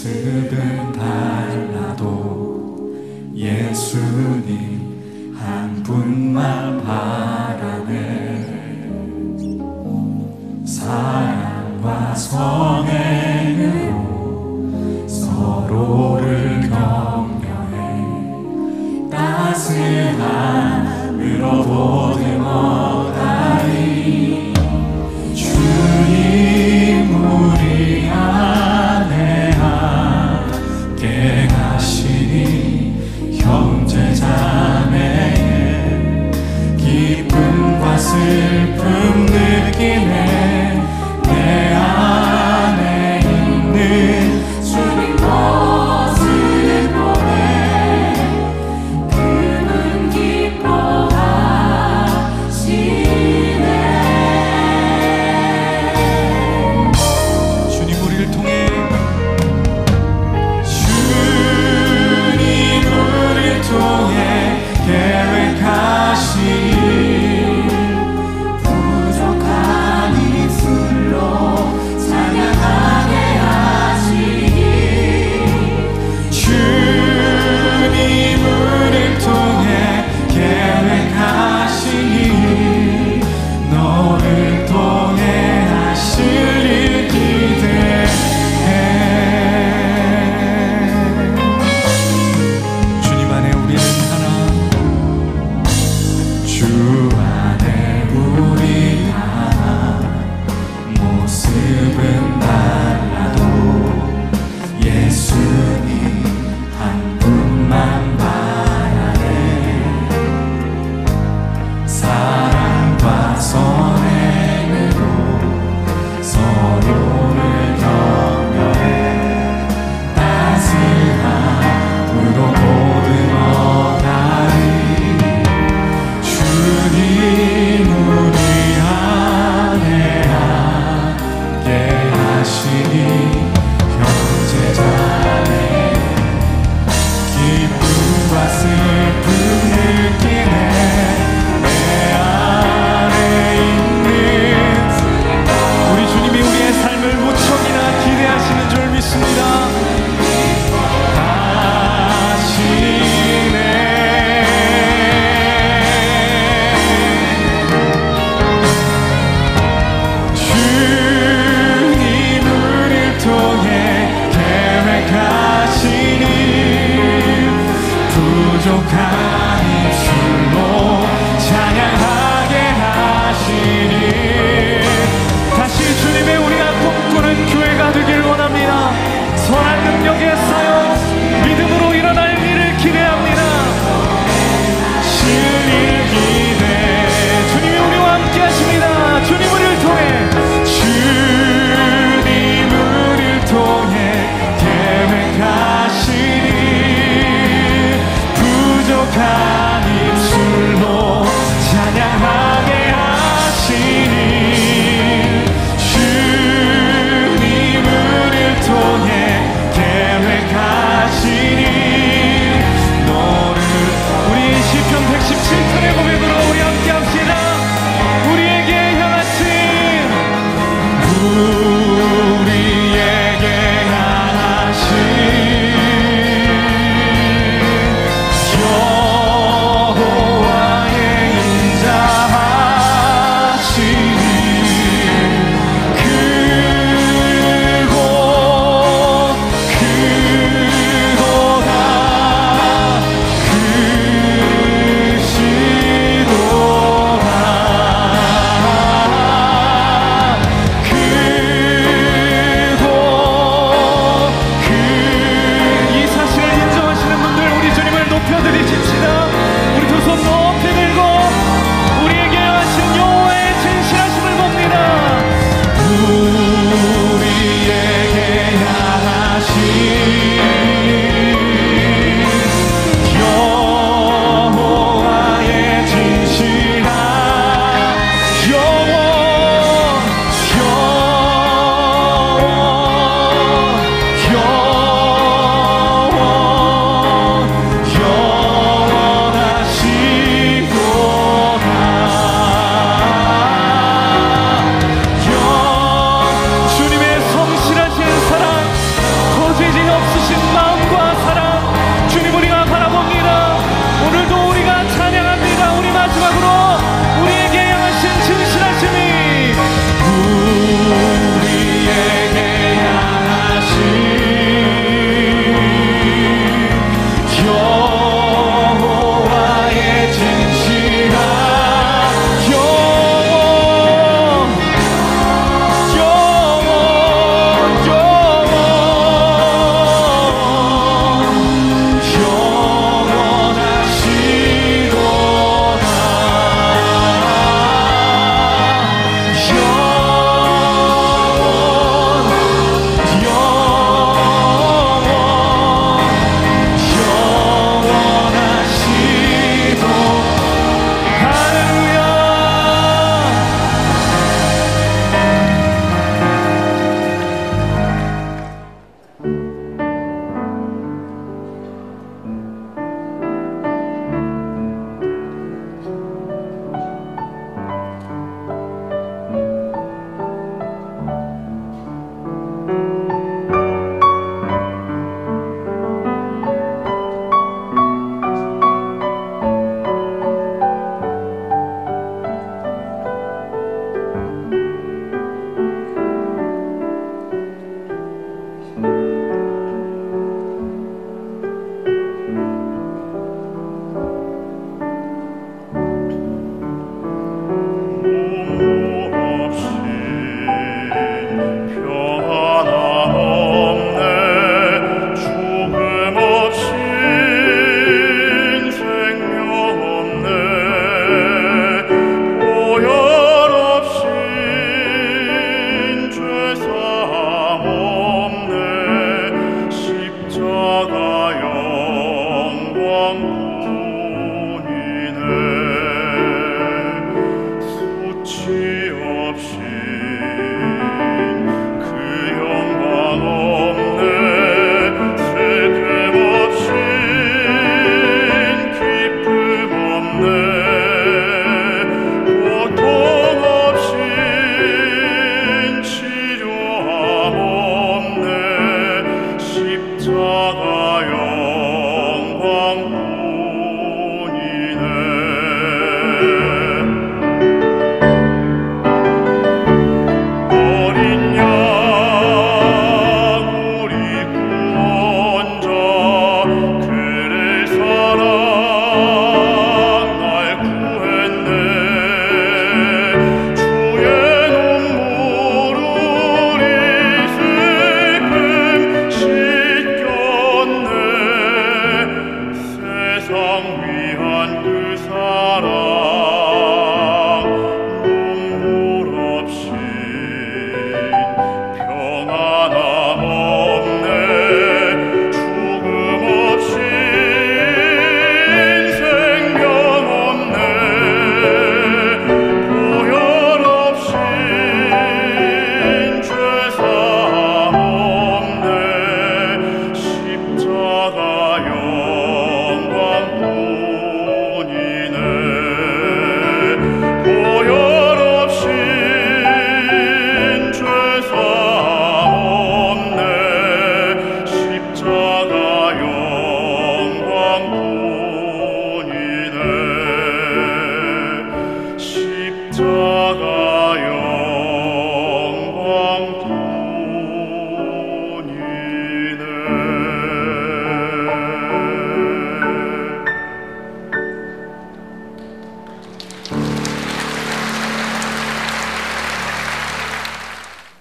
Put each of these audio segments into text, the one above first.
모습은 달라도 예수님 한 분만 바라네. 사랑과 선행으로 서로를 격려해 따스함으로 보듬어가리. 주님 우리 안에 함께 가시니 형제자매의 기쁨과 슬픔 느끼네. 내 안에 있는 주님 모습 보네. 그분 기뻐하시네. 주님 우리를 통해 계획하시니 부족한 입술로 찬양하게 하시니. 주님 우리를 통해 계획하시니 너를 통해 하실 일 기대해. 주님 안에 우리는 하나, 주 안에 우리 하나. 모습은 달라도 예수님 한 분만 바라네. 사랑과 선행으로 서로를 격려해 따스함으로 보듬어가리. 주님 우리 안에 함께 하시니 형제자매 기쁨과 슬픔 느끼네. 내 안에 있는 우리 주님이 우리의 삶을 무척이나 기대하시는 줄 믿습니다. 하시네. 부족한 입술로 찬양하게 하시니. 다시 주님의 우리가 꿈꾸는 교회가 되길 원합니다. 선한 능력에 쌓여 믿음으로 일어날 일을 기대합니다. 신일 기대. 주님이 우리와 함께 하십니다. 주님 우리를 통해 주님 우리를 통해 계획하시니 부족한 입술로 찬양하게 하시니. 주님 우리를 통해 계획하시니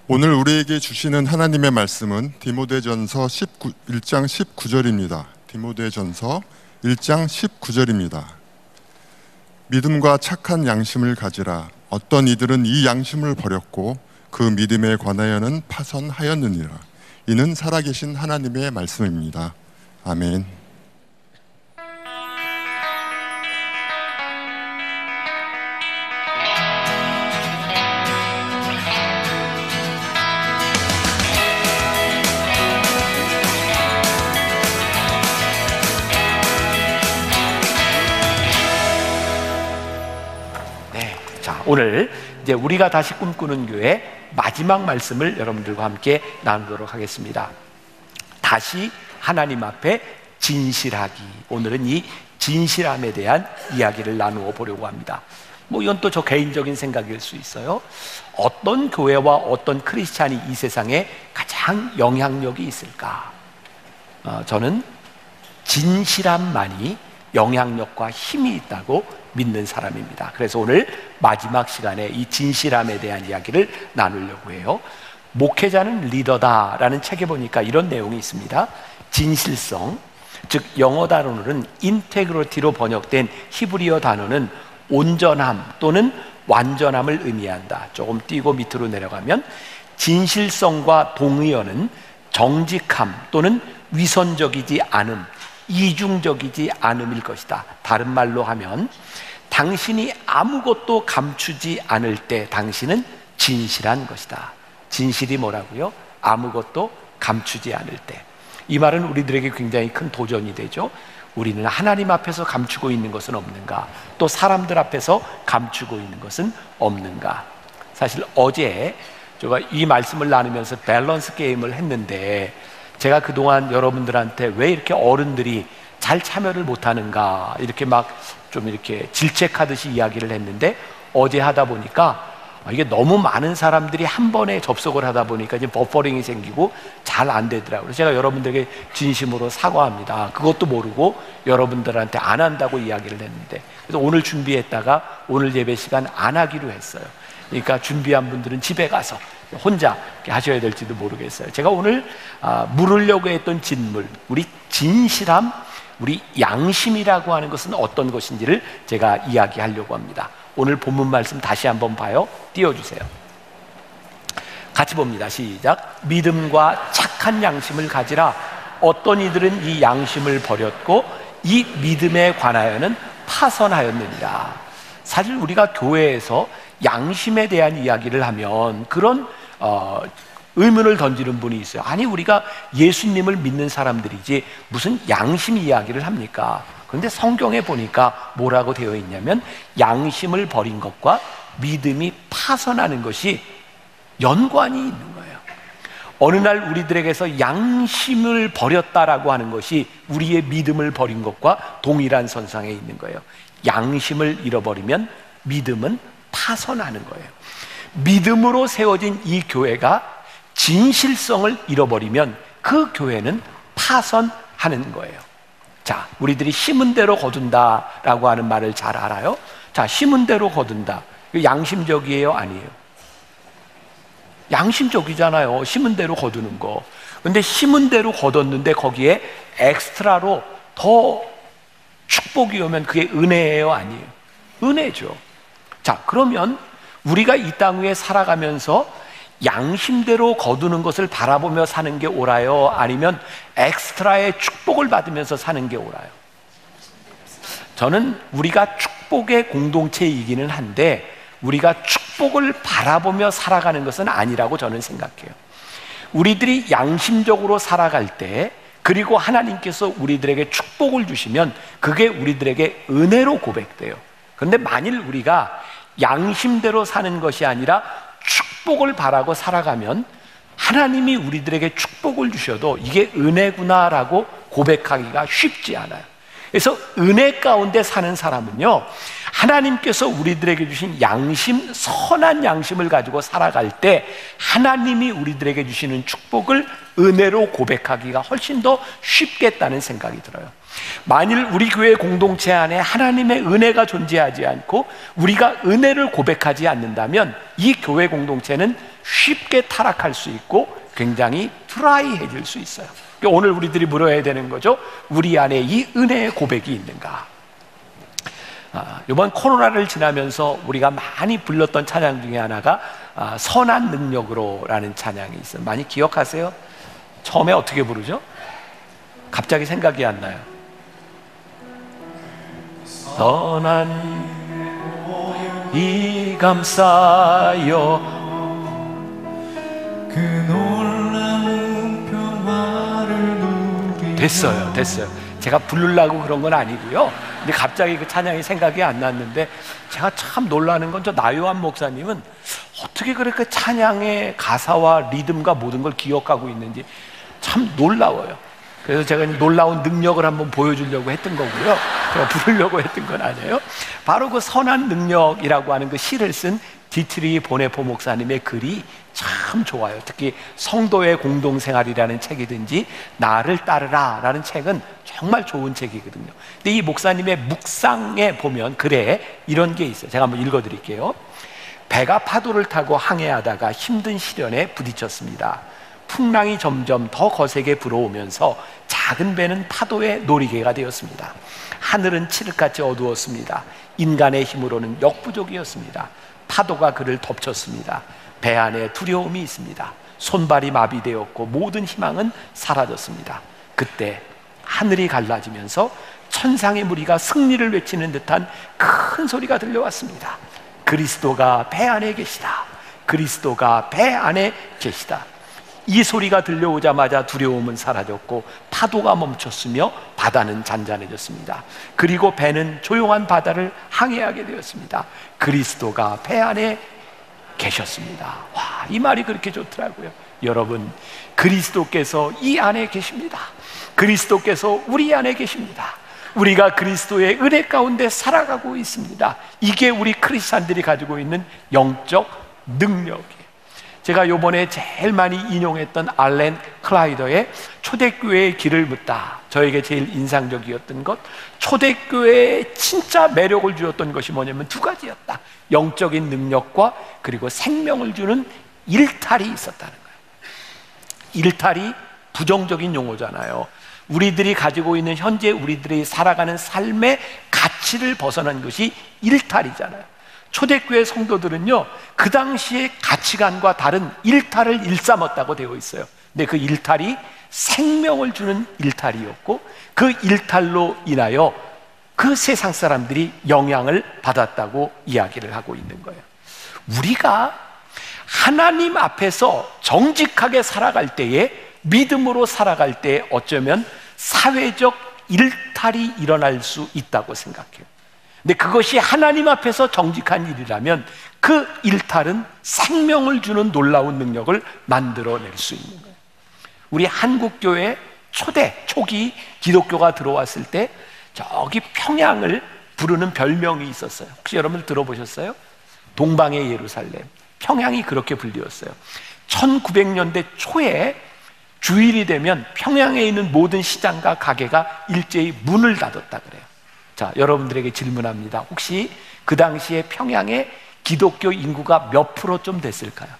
오늘 우리에게 주시는 하나님의 말씀은 디모데전서 1장 19절입니다. 디모데전서 1장 19절입니다. 믿음과 착한 양심을 가지라. 어떤 이들은 이 양심을 버렸고 그 믿음에 관하여는 파선하였느니라. 이는 살아계신 하나님의 말씀입니다. 아멘. 오늘 이제 우리가 다시 꿈꾸는 교회 마지막 말씀을 여러분들과 함께 나누도록 하겠습니다. 다시 하나님 앞에 진실하기. 오늘은 이 진실함에 대한 이야기를 나누어 보려고 합니다. 이건 또 저 개인적인 생각일 수 있어요. 어떤 교회와 어떤 크리스찬이 이 세상에 가장 영향력이 있을까? 저는 진실함만이 영향력과 힘이 있다고 믿는 사람입니다. 그래서 오늘 마지막 시간에 이 진실함에 대한 이야기를 나누려고 해요. 목회자는 리더다라는 책에 보니까 이런 내용이 있습니다. 진실성, 즉 영어 단어로는 인테그리티로 번역된 히브리어 단어는 온전함 또는 완전함을 의미한다. 조금 띄고 밑으로 내려가면 진실성과 동의어는 정직함 또는 위선적이지 않음, 이중적이지 않음일 것이다. 다른 말로 하면 당신이 아무것도 감추지 않을 때 당신은 진실한 것이다. 진실이 뭐라고요? 아무것도 감추지 않을 때. 이 말은 우리들에게 굉장히 큰 도전이 되죠. 우리는 하나님 앞에서 감추고 있는 것은 없는가? 또 사람들 앞에서 감추고 있는 것은 없는가? 사실 어제 제가 이 말씀을 나누면서 밸런스 게임을 했는데 제가 그동안 여러분들한테 왜 이렇게 어른들이 잘 참여를 못하는가 이렇게 막 좀 이렇게 질책하듯이 이야기를 했는데 어제 하다 보니까 이게 너무 많은 사람들이 한 번에 접속을 하다 보니까 이제 버퍼링이 생기고 잘 안 되더라고요. 그래서 제가 여러분들에게 진심으로 사과합니다. 그것도 모르고 여러분들한테 안 한다고 이야기를 했는데 그래서 오늘 준비했다가 오늘 예배 시간 안 하기로 했어요. 그러니까 준비한 분들은 집에 가서 혼자 하셔야 될지도 모르겠어요. 제가 오늘 물으려고 했던 진물, 우리 진실함, 우리 양심이라고 하는 것은 어떤 것인지를 제가 이야기하려고 합니다. 오늘 본문 말씀 다시 한번 봐요. 띄워주세요. 같이 봅니다. 시작. 믿음과 착한 양심을 가지라. 어떤 이들은 이 양심을 버렸고 이 믿음에 관하여는 파선하였느니라. 사실 우리가 교회에서 양심에 대한 이야기를 하면 그런 의문을 던지는 분이 있어요. 아니 우리가 예수님을 믿는 사람들이지 무슨 양심 이야기를 합니까? 그런데 성경에 보니까 뭐라고 되어 있냐면 양심을 버린 것과 믿음이 파선하는 것이 연관이 있는 거예요. 어느 날 우리들에게서 양심을 버렸다라고 하는 것이 우리의 믿음을 버린 것과 동일한 선상에 있는 거예요. 양심을 잃어버리면 믿음은 파선하는 거예요. 믿음으로 세워진 이 교회가 진실성을 잃어버리면 그 교회는 파선하는 거예요. 자, 우리들이 심은 대로 거둔다라고 하는 말을 잘 알아요. 자, 심은 대로 거둔다. 양심적이에요? 아니에요? 양심적이잖아요. 심은 대로 거두는 거. 근데 심은 대로 거뒀는데 거기에 엑스트라로 더 축복이 오면 그게 은혜예요? 아니에요? 은혜죠. 자, 그러면 우리가 이 땅 위에 살아가면서 양심대로 거두는 것을 바라보며 사는 게 옳아요? 아니면 엑스트라의 축복을 받으면서 사는 게 옳아요? 저는 우리가 축복의 공동체이기는 한데 우리가 축복을 바라보며 살아가는 것은 아니라고 저는 생각해요. 우리들이 양심적으로 살아갈 때, 그리고 하나님께서 우리들에게 축복을 주시면 그게 우리들에게 은혜로 고백돼요. 그런데 만일 우리가 양심대로 사는 것이 아니라 축복을 바라고 살아가면 하나님이 우리들에게 축복을 주셔도 이게 은혜구나라고 고백하기가 쉽지 않아요. 그래서 은혜 가운데 사는 사람은요, 하나님께서 우리들에게 주신 양심, 선한 양심을 가지고 살아갈 때 하나님이 우리들에게 주시는 축복을 은혜로 고백하기가 훨씬 더 쉽겠다는 생각이 들어요. 만일 우리 교회 공동체 안에 하나님의 은혜가 존재하지 않고 우리가 은혜를 고백하지 않는다면 이 교회 공동체는 쉽게 타락할 수 있고 굉장히 드라이해질 수 있어요. 오늘 우리들이 물어야 되는 거죠. 우리 안에 이 은혜의 고백이 있는가? 이번 코로나를 지나면서 우리가 많이 불렀던 찬양 중에 하나가 선한 능력으로라는 찬양이 있어요. 많이 기억하세요? 처음에 어떻게 부르죠? 갑자기 생각이 안 나요. 선한 이 감싸요 그 놀라운 평화를 누리며. 됐어요. 제가 부르려고 그런 건 아니고요. 근데 갑자기 그 찬양이 생각이 안 났는데, 제가 참 놀라는 건 저 나요한 목사님은 어떻게 그렇게 찬양의 가사와 리듬과 모든 걸 기억하고 있는지 참 놀라워요. 그래서 제가 놀라운 능력을 한번 보여주려고 했던 거고요. 제가 부르려고 했던 건 아니에요. 바로 그 선한 능력이라고 하는 그 시를 쓴 디트리 보네포 목사님의 글이 참 좋아요. 특히 성도의 공동생활이라는 책이든지 나를 따르라 라는 책은 정말 좋은 책이거든요. 근데 이 목사님의 묵상에 보면 글에 이런 게 있어요. 제가 한번 읽어드릴게요. 배가 파도를 타고 항해하다가 힘든 시련에 부딪혔습니다. 풍랑이 점점 더 거세게 불어오면서 작은 배는 파도의 놀이개가 되었습니다. 하늘은 칠흑같이 어두웠습니다. 인간의 힘으로는 역부족이었습니다. 파도가 그를 덮쳤습니다. 배 안에 두려움이 있습니다. 손발이 마비되었고 모든 희망은 사라졌습니다. 그때 하늘이 갈라지면서 천상의 무리가 승리를 외치는 듯한 큰 소리가 들려왔습니다. 그리스도가 배 안에 계시다. 그리스도가 배 안에 계시다. 이 소리가 들려오자마자 두려움은 사라졌고 파도가 멈췄으며 바다는 잔잔해졌습니다. 그리고 배는 조용한 바다를 항해하게 되었습니다. 그리스도가 배 안에 계셨습니다. 와, 이 말이 그렇게 좋더라고요. 여러분, 그리스도께서 이 안에 계십니다. 그리스도께서 우리 안에 계십니다. 우리가 그리스도의 은혜 가운데 살아가고 있습니다. 이게 우리 크리스찬들이 가지고 있는 영적 능력이에요. 제가 요번에 제일 많이 인용했던 알렌 클라이더의 초대교회의 길을 묻다, 저에게 제일 인상적이었던 것, 초대교회에 진짜 매력을 주었던 것이 뭐냐면 두 가지였다. 영적인 능력과 그리고 생명을 주는 일탈이 있었다는 거예요. 일탈이 부정적인 용어잖아요. 우리들이 가지고 있는 현재 우리들이 살아가는 삶의 가치를 벗어난 것이 일탈이잖아요. 초대교회 성도들은요, 그 당시의 가치관과 다른 일탈을 일삼았다고 되어 있어요. 근데 그 일탈이 생명을 주는 일탈이었고, 그 일탈로 인하여 그 세상 사람들이 영향을 받았다고 이야기를 하고 있는 거예요. 우리가 하나님 앞에서 정직하게 살아갈 때에, 믿음으로 살아갈 때 어쩌면 사회적 일탈이 일어날 수 있다고 생각해요. 근데 그것이 하나님 앞에서 정직한 일이라면 그 일탈은 생명을 주는 놀라운 능력을 만들어낼 수 있는 거예요. 우리 한국교회 초기 기독교가 들어왔을 때 저기 평양을 부르는 별명이 있었어요. 혹시 여러분 들어보셨어요? 동방의 예루살렘. 평양이 그렇게 불리웠어요. 1900년대 초에 주일이 되면 평양에 있는 모든 시장과 가게가 일제히 문을 닫았다 그래요. 자, 여러분들에게 질문합니다. 혹시 그 당시에 평양에 기독교 인구가 몇 프로쯤 됐을까요?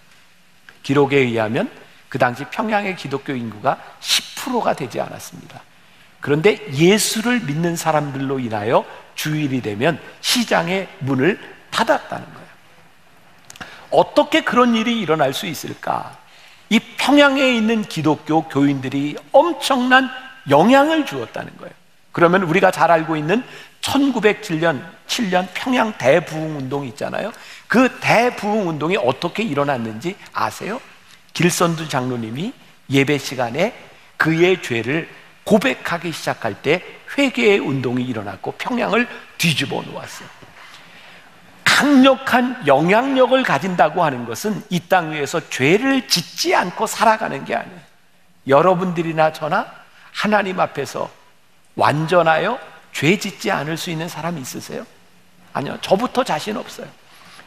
기록에 의하면 그 당시 평양의 기독교 인구가 10%가 되지 않았습니다. 그런데 예수를 믿는 사람들로 인하여 주일이 되면 시장의 문을 닫았다는 거예요. 어떻게 그런 일이 일어날 수 있을까? 이 평양에 있는 기독교 교인들이 엄청난 영향을 주었다는 거예요. 그러면 우리가 잘 알고 있는 1907년 평양 대부흥운동이 있잖아요. 그 대부흥운동이 어떻게 일어났는지 아세요? 길선두 장로님이 예배 시간에 그의 죄를 고백하기 시작할 때 회개의 운동이 일어났고 평양을 뒤집어 놓았어요. 강력한 영향력을 가진다고 하는 것은 이 땅 위에서 죄를 짓지 않고 살아가는 게 아니에요. 여러분들이나 저나 하나님 앞에서 완전하여 죄 짓지 않을 수 있는 사람이 있으세요? 아니요, 저부터 자신 없어요.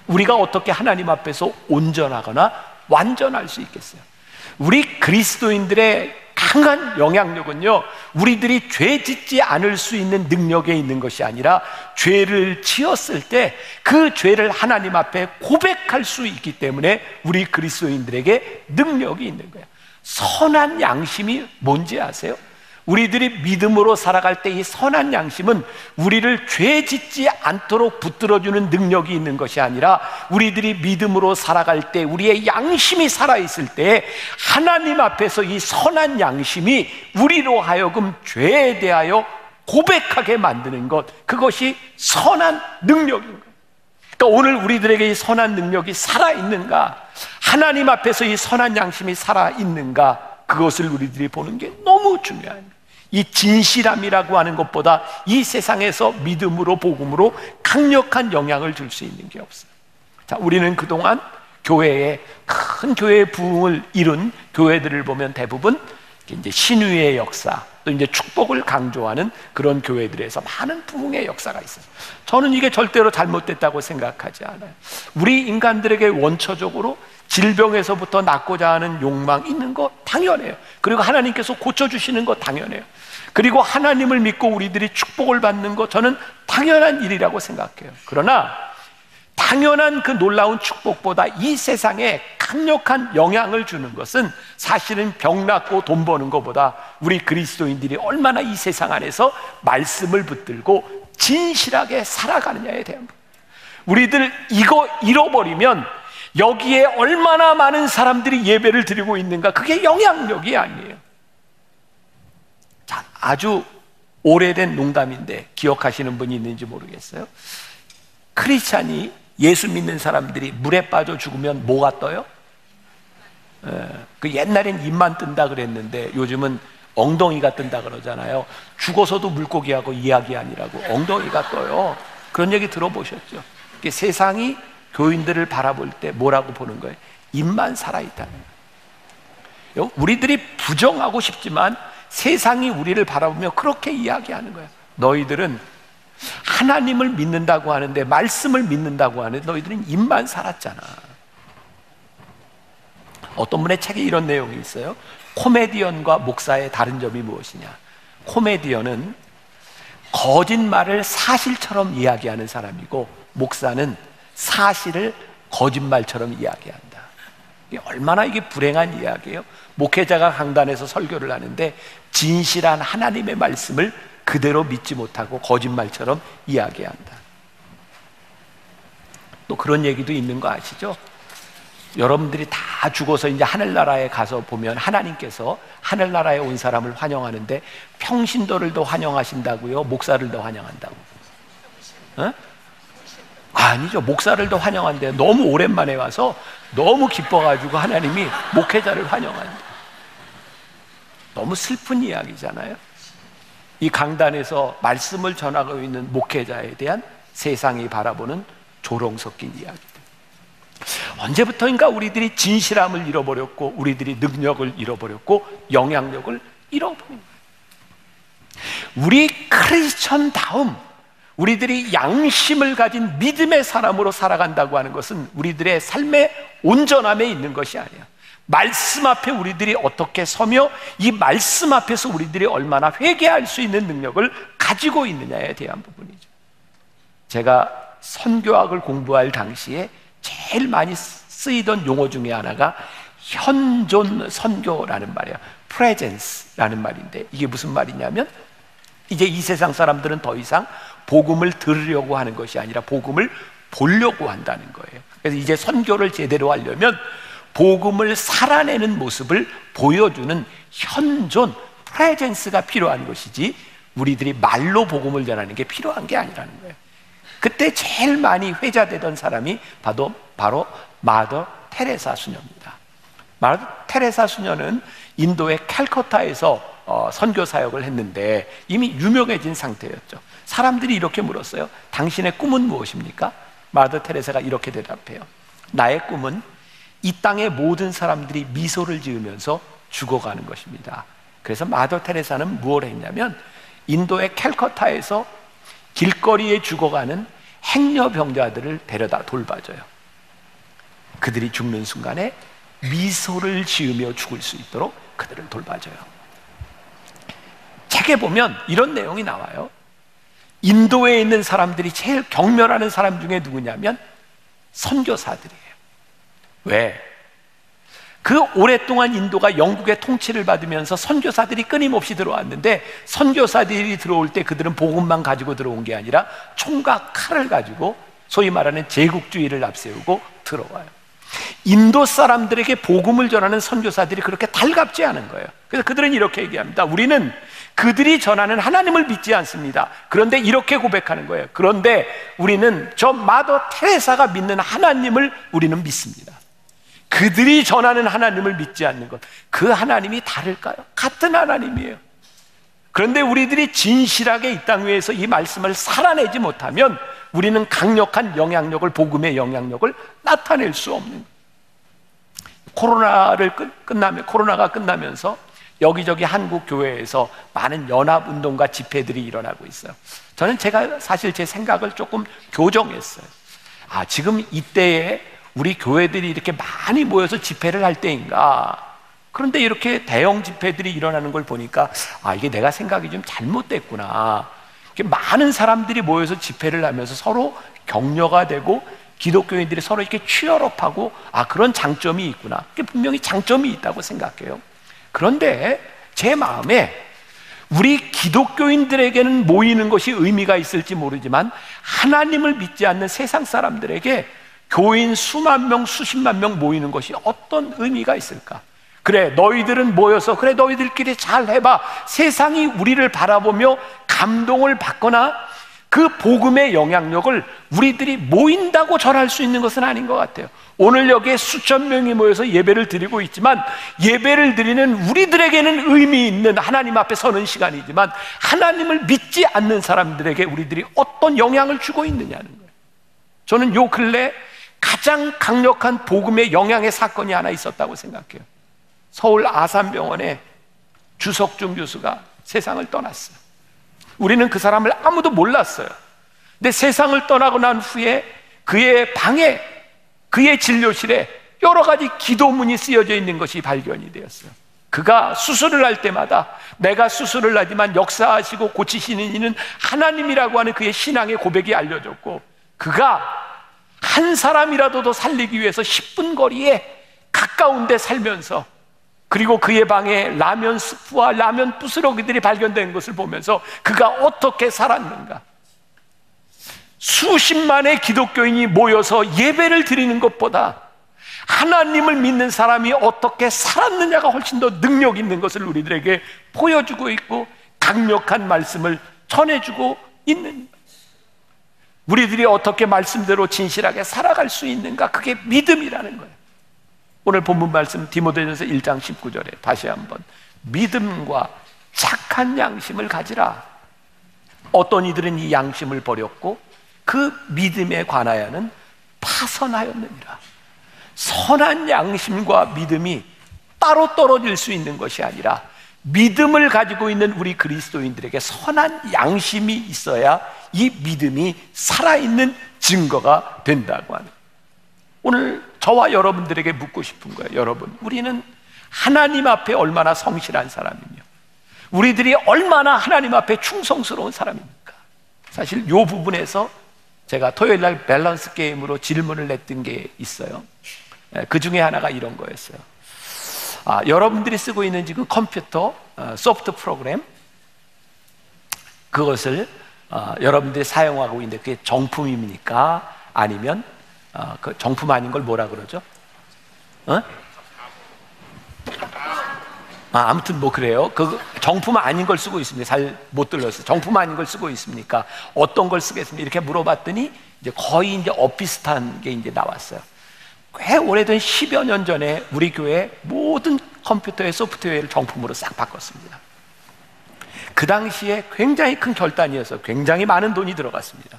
우리가 어떻게 하나님 앞에서 온전하거나 완전할 수 있겠어요? 우리 그리스도인들의 강한 영향력은요, 우리들이 죄 짓지 않을 수 있는 능력에 있는 것이 아니라 죄를 지었을 때 그 죄를 하나님 앞에 고백할 수 있기 때문에 우리 그리스도인들에게 능력이 있는 거예요. 선한 양심이 뭔지 아세요? 우리들이 믿음으로 살아갈 때 이 선한 양심은 우리를 죄 짓지 않도록 붙들어주는 능력이 있는 것이 아니라 우리들이 믿음으로 살아갈 때 우리의 양심이 살아있을 때 하나님 앞에서 이 선한 양심이 우리로 하여금 죄에 대하여 고백하게 만드는 것, 그것이 선한 능력인 거예요. 그러니까 오늘 우리들에게 이 선한 능력이 살아있는가, 하나님 앞에서 이 선한 양심이 살아있는가, 그것을 우리들이 보는 게 너무 중요합니다. 이 진실함이라고 하는 것보다 이 세상에서 믿음으로 복음으로 강력한 영향을 줄 수 있는 게 없어요. 자, 우리는 그동안 교회에 큰 교회의 부흥을 이룬 교회들을 보면 대부분 이제 신유의 역사, 또 이제 축복을 강조하는 그런 교회들에서 많은 부흥의 역사가 있어요. 저는 이게 절대로 잘못됐다고 생각하지 않아요. 우리 인간들에게 원초적으로 질병에서부터 낫고자 하는 욕망 있는 거 당연해요. 그리고 하나님께서 고쳐주시는 거 당연해요. 그리고 하나님을 믿고 우리들이 축복을 받는 거 저는 당연한 일이라고 생각해요. 그러나 당연한 그 놀라운 축복보다 이 세상에 강력한 영향을 주는 것은 사실은 병 낫고 돈 버는 것보다 우리 그리스도인들이 얼마나 이 세상 안에서 말씀을 붙들고 진실하게 살아가느냐에 대한 것. 우리들 이거 잃어버리면 여기에 얼마나 많은 사람들이 예배를 드리고 있는가, 그게 영향력이 아니에요. 자, 아주 오래된 농담인데 기억하시는 분이 있는지 모르겠어요. 크리스찬이, 예수 믿는 사람들이 물에 빠져 죽으면 뭐가 떠요? 그 옛날엔 입만 뜬다 그랬는데 요즘은 엉덩이가 뜬다 그러잖아요. 죽어서도 물고기하고 이야기 아니라고 엉덩이가 떠요. 그런 얘기 들어보셨죠? 세상이 교인들을 바라볼 때 뭐라고 보는 거예요? 입만 살아있다는 거예요. 우리들이 부정하고 싶지만 세상이 우리를 바라보며 그렇게 이야기하는 거예요. 너희들은 하나님을 믿는다고 하는데, 말씀을 믿는다고 하는데 너희들은 입만 살았잖아. 어떤 분의 책에 이런 내용이 있어요. 코미디언과 목사의 다른 점이 무엇이냐. 코미디언은 거짓말을 사실처럼 이야기하는 사람이고, 목사는 사실을 거짓말처럼 이야기한다. 이게 얼마나 이게 불행한 이야기예요. 목회자가 강단에서 설교를 하는데 진실한 하나님의 말씀을 그대로 믿지 못하고 거짓말처럼 이야기한다. 또 그런 얘기도 있는 거 아시죠? 여러분들이 다 죽어서 이제 하늘나라에 가서 보면 하나님께서 하늘나라에 온 사람을 환영하는데 평신도를 더 환영하신다고요? 목사를 더 환영한다고? 어? 아니죠. 목사를 더 환영한대요. 너무 오랜만에 와서 너무 기뻐가지고 하나님이 목회자를 환영한다. 너무 슬픈 이야기잖아요. 이 강단에서 말씀을 전하고 있는 목회자에 대한 세상이 바라보는 조롱 섞인 이야기들. 언제부터인가 우리들이 진실함을 잃어버렸고, 우리들이 능력을 잃어버렸고, 영향력을 잃어버린 거예요. 우리 크리스천다움, 우리들이 양심을 가진 믿음의 사람으로 살아간다고 하는 것은 우리들의 삶의 온전함에 있는 것이 아니야. 말씀 앞에 우리들이 어떻게 서며 이 말씀 앞에서 우리들이 얼마나 회개할 수 있는 능력을 가지고 있느냐에 대한 부분이죠. 제가 선교학을 공부할 당시에 제일 많이 쓰이던 용어 중에 하나가 현존 선교라는 말이야. presence라는 말인데, 이게 무슨 말이냐면 이제 이 세상 사람들은 더 이상 복음을 들으려고 하는 것이 아니라 복음을 보려고 한다는 거예요. 그래서 이제 선교를 제대로 하려면 복음을 살아내는 모습을 보여주는 현존, 프레젠스가 필요한 것이지 우리들이 말로 복음을 전하는 게 필요한 게 아니라는 거예요. 그때 제일 많이 회자되던 사람이 바로 마더 테레사 수녀입니다. 마더 테레사 수녀는 인도의 캘커타에서 선교 사역을 했는데 이미 유명해진 상태였죠. 사람들이 이렇게 물었어요. 당신의 꿈은 무엇입니까? 마더 테레사가 이렇게 대답해요. 나의 꿈은 이 땅의 모든 사람들이 미소를 지으면서 죽어가는 것입니다. 그래서 마더 테레사는 무엇을 했냐면 인도의 캘커타에서 길거리에 죽어가는 행여병자들을 데려다 돌봐줘요. 그들이 죽는 순간에 미소를 지으며 죽을 수 있도록 그들을 돌봐줘요. 책에 보면 이런 내용이 나와요. 인도에 있는 사람들이 제일 경멸하는 사람 중에 누구냐면 선교사들이에요. 왜? 그 오랫동안 인도가 영국의 통치를 받으면서 선교사들이 끊임없이 들어왔는데, 선교사들이 들어올 때 그들은 복음만 가지고 들어온 게 아니라 총과 칼을 가지고 소위 말하는 제국주의를 앞세우고 들어와요. 인도 사람들에게 복음을 전하는 선교사들이 그렇게 달갑지 않은 거예요. 그래서 그들은 이렇게 얘기합니다. 우리는 그들이 전하는 하나님을 믿지 않습니다. 그런데 이렇게 고백하는 거예요. 그런데 우리는 저 마더 테레사가 믿는 하나님을 우리는 믿습니다. 그들이 전하는 하나님을 믿지 않는 것, 그 하나님이 다를까요? 같은 하나님이에요. 그런데 우리들이 진실하게 이 땅 위에서 이 말씀을 살아내지 못하면 우리는 강력한 영향력을, 복음의 영향력을 나타낼 수 없는 거예요. 코로나가 끝나면서 여기저기 한국 교회에서 많은 연합운동과 집회들이 일어나고 있어요. 저는 사실 제 생각을 조금 교정했어요. 지금 이때에 우리 교회들이 이렇게 많이 모여서 집회를 할 때인가? 그런데 이렇게 대형 집회들이 일어나는 걸 보니까 이게 내가 생각이 좀 잘못됐구나. 이렇게 많은 사람들이 모여서 집회를 하면서 서로 격려가 되고 기독교인들이 서로 이렇게 취업하고 그런 장점이 있구나. 분명히 장점이 있다고 생각해요. 그런데 제 마음에 우리 기독교인들에게는 모이는 것이 의미가 있을지 모르지만 하나님을 믿지 않는 세상 사람들에게 교인 수만 명, 수십만 명 모이는 것이 어떤 의미가 있을까? 그래, 너희들은 모여서 그래 너희들끼리 잘 해봐. 세상이 우리를 바라보며 감동을 받거나 그 복음의 영향력을 우리들이 모인다고 전할 수 있는 것은 아닌 것 같아요. 오늘 여기에 수천 명이 모여서 예배를 드리고 있지만, 예배를 드리는 우리들에게는 의미 있는 하나님 앞에 서는 시간이지만 하나님을 믿지 않는 사람들에게 우리들이 어떤 영향을 주고 있느냐는 거예요. 저는 요 근래 가장 강력한 복음의 영향의 사건이 하나 있었다고 생각해요. 서울 아산병원의 주석중 교수가 세상을 떠났어요. 우리는 그 사람을 아무도 몰랐어요. 근데 세상을 떠나고 난 후에 그의 방에, 그의 진료실에 여러 가지 기도문이 쓰여져 있는 것이 발견이 되었어요. 그가 수술을 할 때마다 내가 수술을 하지만 역사하시고 고치시는 이는 하나님이라고 하는 그의 신앙의 고백이 알려졌고, 그가 한 사람이라도 더 살리기 위해서 10분 거리에 가까운 데 살면서, 그리고 그의 방에 라면 스프와 라면 부스러기들이 발견된 것을 보면서 그가 어떻게 살았는가. 수십만의 기독교인이 모여서 예배를 드리는 것보다 하나님을 믿는 사람이 어떻게 살았느냐가 훨씬 더 능력 있는 것을 우리들에게 보여주고 있고 강력한 말씀을 전해주고 있는, 우리들이 어떻게 말씀대로 진실하게 살아갈 수 있는가, 그게 믿음이라는 거예요. 오늘 본문 말씀 디모데전서 1장 19절에 다시 한번 믿음과 착한 양심을 가지라. 어떤 이들은 이 양심을 버렸고 그 믿음에 관하여는 파선하였느니라. 선한 양심과 믿음이 따로 떨어질 수 있는 것이 아니라 믿음을 가지고 있는 우리 그리스도인들에게 선한 양심이 있어야 이 믿음이 살아있는 증거가 된다고 하는. 오늘 저와 여러분들에게 묻고 싶은 거예요. 여러분, 우리는 하나님 앞에 얼마나 성실한 사람이며 우리들이 얼마나 하나님 앞에 충성스러운 사람입니까? 사실 이 부분에서 제가 토요일 날 밸런스 게임으로 질문을 냈던 게 있어요. 그 중에 하나가 이런 거였어요. 여러분들이 쓰고 있는 지금 컴퓨터 소프트 프로그램, 그것을 여러분들이 사용하고 있는데 그게 정품입니까? 아니면 그 정품 아닌 걸 뭐라 그러죠? 아무튼 뭐 그래요. 그 정품 아닌 걸 쓰고 있습니다. 잘 못 들렸어요. 정품 아닌 걸 쓰고 있습니까? 어떤 걸 쓰겠습니까? 이렇게 물어봤더니 이제 거의 이제 엇비슷한 게 이제 나왔어요. 꽤 오래된 10여 년 전에 우리 교회 모든 컴퓨터의 소프트웨어를 정품으로 싹 바꿨습니다. 그 당시에 굉장히 큰 결단이어서 굉장히 많은 돈이 들어갔습니다.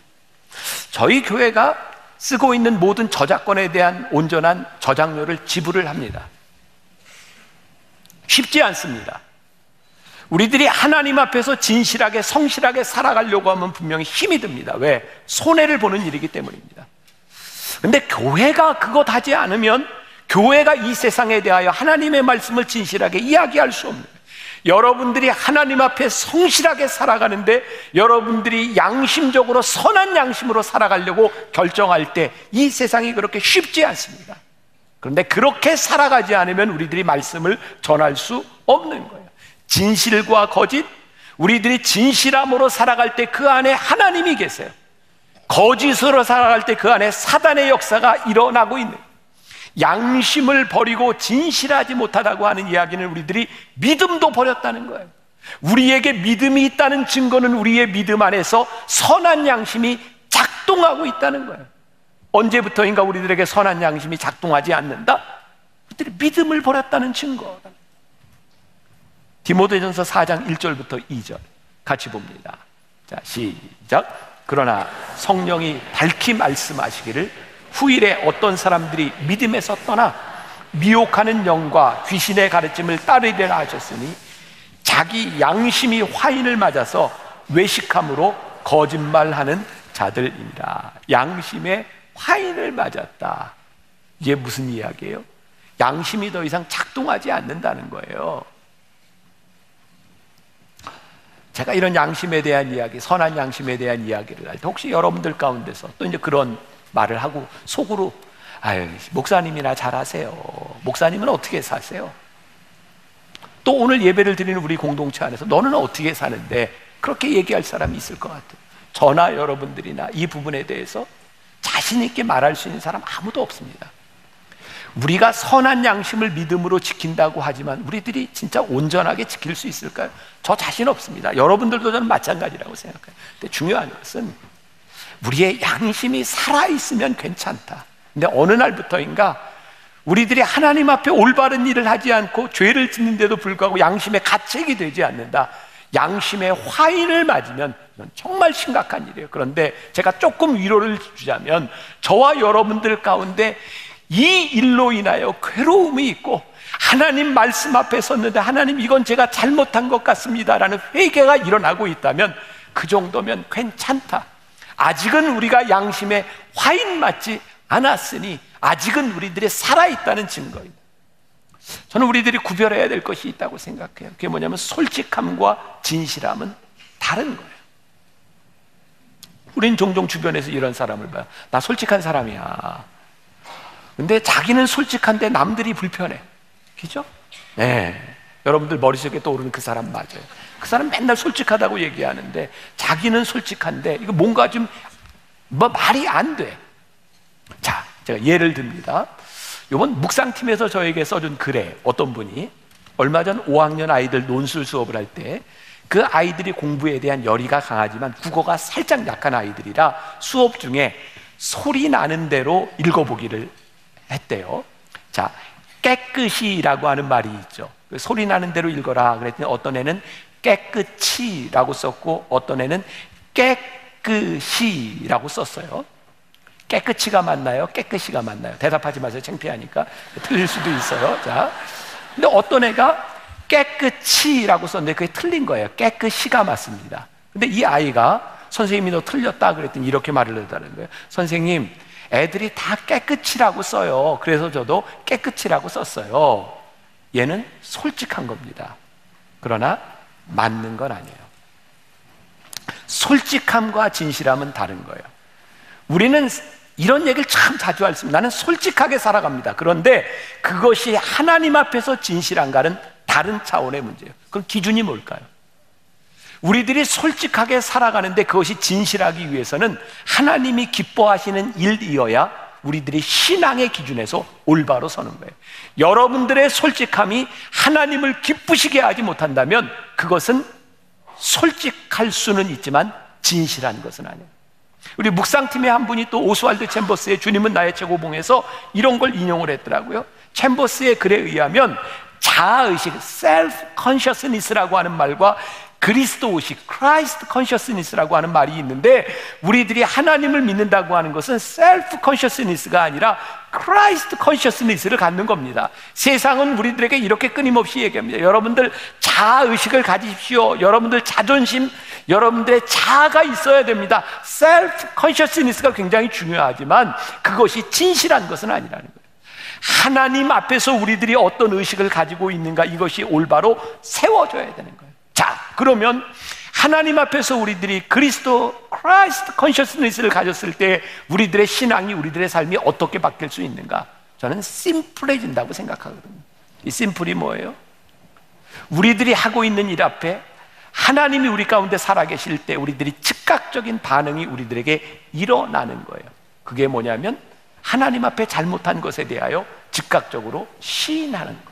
저희 교회가 쓰고 있는 모든 저작권에 대한 온전한 저작료를 지불을 합니다. 쉽지 않습니다. 우리들이 하나님 앞에서 진실하게 성실하게 살아가려고 하면 분명히 힘이 듭니다. 왜? 손해를 보는 일이기 때문입니다. 근데 교회가 그것 하지 않으면 교회가 이 세상에 대하여 하나님의 말씀을 진실하게 이야기할 수 없는, 여러분들이 하나님 앞에 성실하게 살아가는데 여러분들이 양심적으로 선한 양심으로 살아가려고 결정할 때 이 세상이 그렇게 쉽지 않습니다. 그런데 그렇게 살아가지 않으면 우리들이 말씀을 전할 수 없는 거예요. 진실과 거짓, 우리들이 진실함으로 살아갈 때 그 안에 하나님이 계세요. 거짓으로 살아갈 때 그 안에 사단의 역사가 일어나고 있는, 양심을 버리고 진실하지 못하다고 하는 이야기는 우리들이 믿음도 버렸다는 거예요. 우리에게 믿음이 있다는 증거는 우리의 믿음 안에서 선한 양심이 작동하고 있다는 거예요. 언제부터인가 우리들에게 선한 양심이 작동하지 않는다? 우리들이 믿음을 버렸다는 증거. 디모데전서 4장 1절부터 2절 같이 봅니다. 자, 시작. 그러나 성령이 밝히 말씀하시기를 후일에 어떤 사람들이 믿음에서 떠나 미혹하는 영과 귀신의 가르침을 따르리라 하셨으니 자기 양심이 화인을 맞아서 외식함으로 거짓말하는 자들이니라. 양심에 화인을 맞았다. 이게 무슨 이야기예요? 양심이 더 이상 작동하지 않는다는 거예요. 제가 이런 양심에 대한 이야기, 선한 양심에 대한 이야기를 할 때 혹시 여러분들 가운데서 또 이제 그런 말을 하고 속으로 아유, 목사님이나 잘하세요. 목사님은 어떻게 사세요? 또 오늘 예배를 드리는 우리 공동체 안에서 너는 어떻게 사는데 그렇게 얘기할 사람이 있을 것 같아요. 저나 여러분들이나 이 부분에 대해서 자신 있게 말할 수 있는 사람 아무도 없습니다. 우리가 선한 양심을 믿음으로 지킨다고 하지만 우리들이 진짜 온전하게 지킬 수 있을까요? 저 자신 없습니다. 여러분들도 저는 마찬가지라고 생각해요. 근데 중요한 것은 우리의 양심이 살아있으면 괜찮다. 근데 어느 날부터인가 우리들이 하나님 앞에 올바른 일을 하지 않고 죄를 짓는데도 불구하고 양심의 가책이 되지 않는다. 양심의 화인을 맞으면 이건 정말 심각한 일이에요. 그런데 제가 조금 위로를 주자면 저와 여러분들 가운데 이 일로 인하여 괴로움이 있고 하나님 말씀 앞에 섰는데 하나님 이건 제가 잘못한 것 같습니다 라는 회개가 일어나고 있다면 그 정도면 괜찮다. 아직은 우리가 양심에 화인 맞지 않았으니 아직은 우리들이 살아있다는 증거입니다. 저는 우리들이 구별해야 될 것이 있다고 생각해요. 그게 뭐냐면 솔직함과 진실함은 다른 거예요. 우린 종종 주변에서 이런 사람을 봐요. 나 솔직한 사람이야. 근데 자기는 솔직한데 남들이 불편해. 그죠? 네. 여러분들 머릿속에 떠오르는 그 사람 맞아요. 그 사람 맨날 솔직하다고 얘기하는데 자기는 솔직한데 이거 뭔가 좀 뭐 말이 안 돼. 자, 제가 예를 듭니다. 이번 묵상팀에서 저에게 써준 글에 어떤 분이 얼마 전 5학년 아이들 논술 수업을 할 때 그 아이들이 공부에 대한 열의가 강하지만 국어가 살짝 약한 아이들이라 수업 중에 소리 나는 대로 읽어보기를 했대요. 자, 깨끗이라고 하는 말이 있죠. 소리 나는 대로 읽어라 그랬더니 어떤 애는 깨끗이라고 썼고 어떤 애는 깨끗이라고 썼어요. 깨끗이가 맞나요? 깨끗이가 맞나요? 대답하지 마세요. 창피하니까. 틀릴 수도 있어요. 자, 근데 어떤 애가 깨끗이라고 썼는데 그게 틀린 거예요. 깨끗이가 맞습니다. 근데 이 아이가 선생님이 너 틀렸다 그랬더니 이렇게 말을 하다는 거예요. 선생님, 애들이 다 깨끗이라고 써요. 그래서 저도 깨끗이라고 썼어요. 얘는 솔직한 겁니다. 그러나 맞는 건 아니에요. 솔직함과 진실함은 다른 거예요. 우리는 이런 얘기를 참 자주 하습니다. 나는 솔직하게 살아갑니다. 그런데 그것이 하나님 앞에서 진실한가는 다른 차원의 문제예요. 그럼 기준이 뭘까요? 우리들이 솔직하게 살아가는데 그것이 진실하기 위해서는 하나님이 기뻐하시는 일이어야 우리들이 신앙의 기준에서 올바로 서는 거예요. 여러분들의 솔직함이 하나님을 기쁘시게 하지 못한다면 그것은 솔직할 수는 있지만 진실한 것은 아니에요. 우리 묵상팀의 한 분이 또 오스왈드 챔버스의 주님은 나의 최고봉에서 이런 걸 인용을 했더라고요. 챔버스의 글에 의하면 자아의식, self-consciousness라고 하는 말과 그리스도의식, Christ consciousness라고 하는 말이 있는데 우리들이 하나님을 믿는다고 하는 것은 self-consciousness가 아니라 Christ consciousness를 갖는 겁니다. 세상은 우리들에게 이렇게 끊임없이 얘기합니다. 여러분들 자아의식을 가지십시오. 여러분들 자존심, 여러분들의 자아가 있어야 됩니다. self-consciousness가 굉장히 중요하지만 그것이 진실한 것은 아니라는 거예요. 하나님 앞에서 우리들이 어떤 의식을 가지고 있는가, 이것이 올바로 세워져야 되는 거예요. 자, 그러면 하나님 앞에서 우리들이 그리스도 Christ consciousness를 가졌을 때 우리들의 신앙이, 우리들의 삶이 어떻게 바뀔 수 있는가? 저는 심플해진다고 생각하거든요. 이 심플이 뭐예요? 우리들이 하고 있는 일 앞에 하나님이 우리 가운데 살아계실 때 우리들이 즉각적인 반응이 우리들에게 일어나는 거예요. 그게 뭐냐면 하나님 앞에 잘못한 것에 대하여 즉각적으로 시인하는 거예요.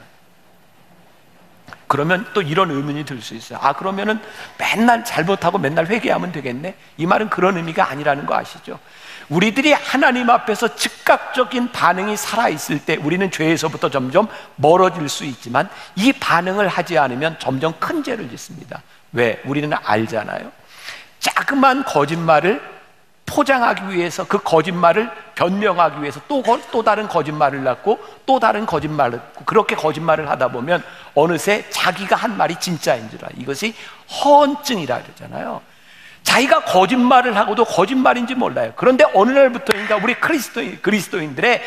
그러면 또 이런 의문이 들 수 있어요. 아, 그러면은 맨날 잘못하고 맨날 회개하면 되겠네? 이 말은 그런 의미가 아니라는 거 아시죠? 우리들이 하나님 앞에서 즉각적인 반응이 살아있을 때 우리는 죄에서부터 점점 멀어질 수 있지만 이 반응을 하지 않으면 점점 큰 죄를 짓습니다. 왜? 우리는 알잖아요. 자그만 거짓말을 포장하기 위해서, 그 거짓말을 변명하기 위해서 또 다른 거짓말을 낳고 또 다른 거짓말을 낳고, 그렇게 거짓말을 하다 보면 어느새 자기가 한 말이 진짜인 줄 알아요. 이것이 허언증이라 그러잖아요. 자기가 거짓말을 하고도 거짓말인지 몰라요. 그런데 어느 날부터인가 우리 그리스도인들의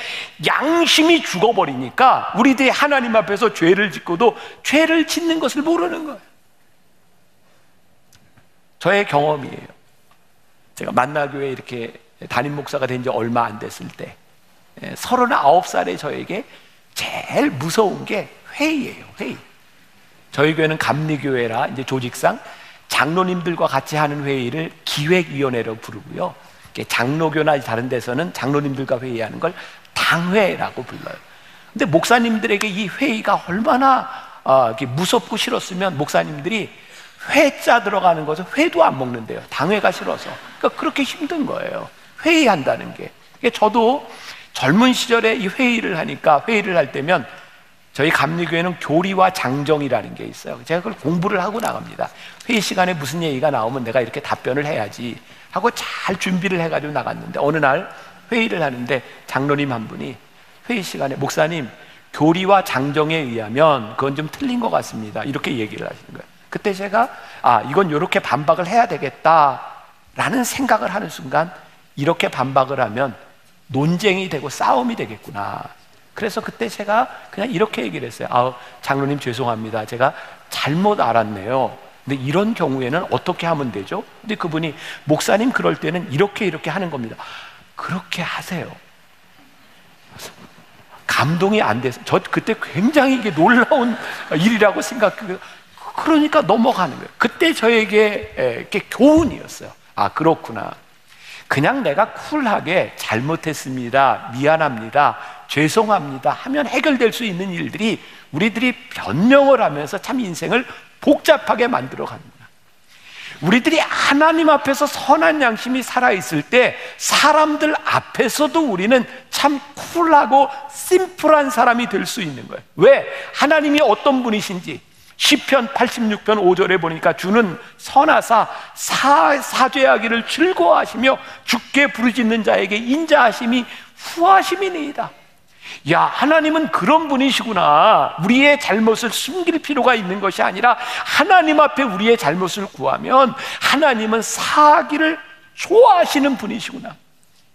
양심이 죽어버리니까 우리들이 하나님 앞에서 죄를 짓고도 죄를 짓는 것을 모르는 거예요. 저의 경험이에요. 제가 만나교회 이렇게 담임 목사가 된 지 얼마 안 됐을 때 39살의 저에게 제일 무서운 게 회의예요. 회의. 저희 교회는 감리교회라 이제 조직상 장로님들과 같이 하는 회의를 기획위원회로 부르고요. 장로교나 다른 데서는 장로님들과 회의하는 걸 당회라고 불러요. 근데 목사님들에게 이 회의가 얼마나 무섭고 싫었으면 목사님들이 회자 들어가는 것은 회도 안 먹는데요. 당회가 싫어서. 그러니까 그렇게 힘든 거예요. 회의한다는 게. 저도 젊은 시절에 이 회의를 하니까, 회의를 할 때면 저희 감리교회는 교리와 장정이라는 게 있어요. 제가 그걸 공부를 하고 나갑니다. 회의 시간에 무슨 얘기가 나오면 내가 이렇게 답변을 해야지 하고 잘 준비를 해가지고 나갔는데 어느 날 회의를 하는데 장로님 한 분이 회의 시간에 목사님, 교리와 장정에 의하면 그건 좀 틀린 것 같습니다. 이렇게 얘기를 하시는 거예요. 그때 제가 이건 이렇게 반박을 해야 되겠다라는 생각을 하는 순간 이렇게 반박을 하면 논쟁이 되고 싸움이 되겠구나. 그래서 그때 제가 그냥 이렇게 얘기를 했어요. 장로님 죄송합니다. 제가 잘못 알았네요. 근데 이런 경우에는 어떻게 하면 되죠? 근데 그분이 목사님 그럴 때는 이렇게 하는 겁니다. 그렇게 하세요. 감동이 안 돼서 저 그때 굉장히 이게 놀라운 일이라고 생각해요. 그러니까 넘어가는 거예요. 그때 저에게 이렇게 교훈이었어요. 그렇구나. 그냥 내가 쿨하게 잘못했습니다, 미안합니다, 죄송합니다 하면 해결될 수 있는 일들이 우리들이 변명을 하면서 참 인생을 복잡하게 만들어 가는 거야. 우리들이 하나님 앞에서 선한 양심이 살아있을 때 사람들 앞에서도 우리는 참 쿨하고 심플한 사람이 될 수 있는 거예요. 왜? 하나님이 어떤 분이신지, 시편 86편 5절에 보니까 주는 선하사 사죄하기를 즐거워하시며 주께 부르짖는 자에게 인자하심이 후하심이니이다. 야, 하나님은 그런 분이시구나. 우리의 잘못을 숨길 필요가 있는 것이 아니라 하나님 앞에 우리의 잘못을 구하면 하나님은 사하기를 좋아하시는 분이시구나.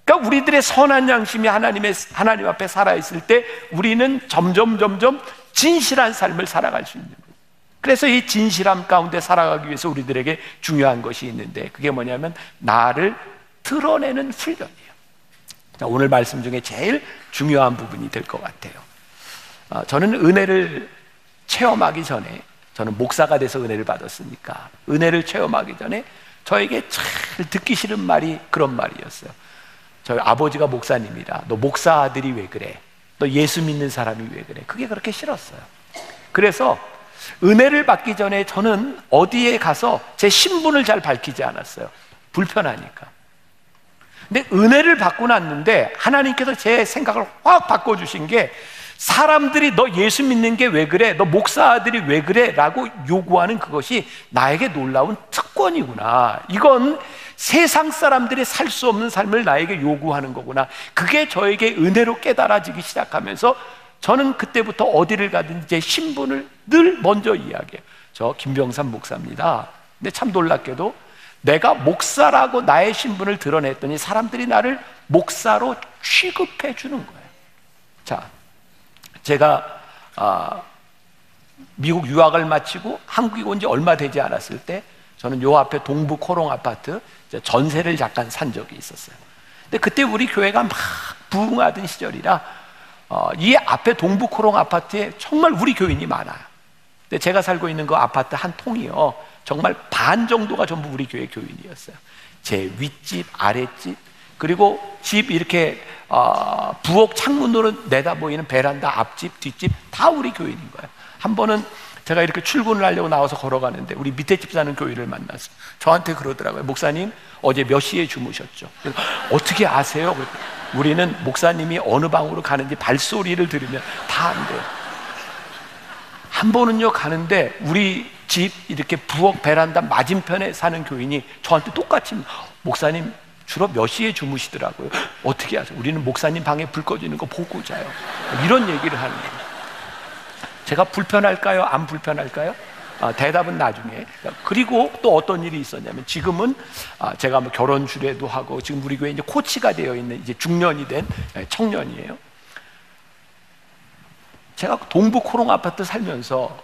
그러니까 우리들의 선한 양심이 하나님 앞에 살아있을 때 우리는 점점 진실한 삶을 살아갈 수 있는 거예요. 그래서 이 진실함 가운데 살아가기 위해서 우리들에게 중요한 것이 있는데, 그게 뭐냐면 나를 드러내는 훈련이에요. 자, 오늘 말씀 중에 제일 중요한 부분이 될 것 같아요. 저는 은혜를 체험하기 전에, 저는 목사가 돼서 은혜를 받았으니까 은혜를 체험하기 전에 저에게 잘 듣기 싫은 말이 그런 말이었어요. 저희 아버지가 목사님이라 너 목사 아들이 왜 그래? 너 예수 믿는 사람이 왜 그래? 그게 그렇게 싫었어요. 그래서 은혜를 받기 전에 저는 어디에 가서 제 신분을 잘 밝히지 않았어요. 불편하니까. 근데 은혜를 받고 났는데 하나님께서 제 생각을 확 바꿔주신 게, 사람들이 너 예수 믿는 게 왜 그래? 너 목사 아들이 왜 그래? 라고 요구하는 그것이 나에게 놀라운 특권이구나. 이건 세상 사람들이 살 수 없는 삶을 나에게 요구하는 거구나. 그게 저에게 은혜로 깨달아지기 시작하면서 저는 그때부터 어디를 가든지 제 신분을 늘 먼저 이야기해요. 저 김병삼 목사입니다. 근데 참 놀랍게도 내가 목사라고 나의 신분을 드러냈더니 사람들이 나를 목사로 취급해 주는 거예요. 자, 제가 미국 유학을 마치고 한국에 온 지 얼마 되지 않았을 때 저는 요 앞에 동부 코롱 아파트 전세를 잠깐 산 적이 있었어요. 근데 그때 우리 교회가 막 부흥하던 시절이라 이 앞에 동부 코롱 아파트에 정말 우리 교인이 많아요. 근데 제가 살고 있는 그 아파트 한 통이요, 정말 반 정도가 전부 우리 교회 교인이었어요. 제 윗집, 아랫집, 그리고 집 이렇게 부엌 창문으로 내다 보이는 베란다 앞집, 뒷집 다 우리 교인인 거예요. 한 번은 제가 이렇게 출근을 하려고 나와서 걸어가는데 우리 밑에 집 사는 교인을 만났어요. 저한테 그러더라고요. 목사님, 어제 몇 시에 주무셨죠? 그래서 어떻게 아세요? 우리는 목사님이 어느 방으로 가는지 발소리를 들으면 다 안 돼요. 한 번은요, 가는데 우리 집 이렇게 부엌 베란다 맞은편에 사는 교인이 저한테 똑같이 목사님 주로 몇 시에 주무시더라고요. 어떻게 아세요? 우리는 목사님 방에 불 꺼지는 거 보고 자요. 이런 얘기를 하는 거예요. 제가 불편할까요? 안 불편할까요? 대답은 나중에. 그리고 또 어떤 일이 있었냐면, 지금은 제가 뭐 결혼 주례도 하고 지금 우리 교회 이제 코치가 되어 있는 이제 중년이 된 청년이에요. 제가 동부 코롱 아파트 살면서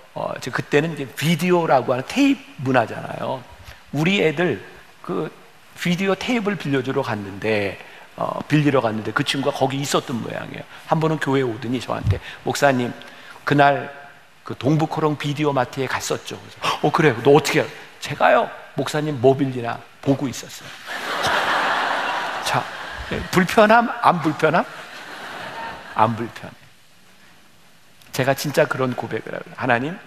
그때는 이제 비디오라고 하는 테이프 문화잖아요. 우리 애들 그 비디오 테이프를 빌리러 갔는데 그 친구가 거기 있었던 모양이에요. 한 번은 교회에 오더니 저한테, 목사님 그날 그 동부 코롱 비디오 마트에 갔었죠. 그래서 그래요. 너 어떻게 해요? 제가요, 목사님 뭐 빌리나 보고 있었어요. 자, 불편함? 안 불편함? 안 불편해. 제가 진짜 그런 고백을 하고요. 하나님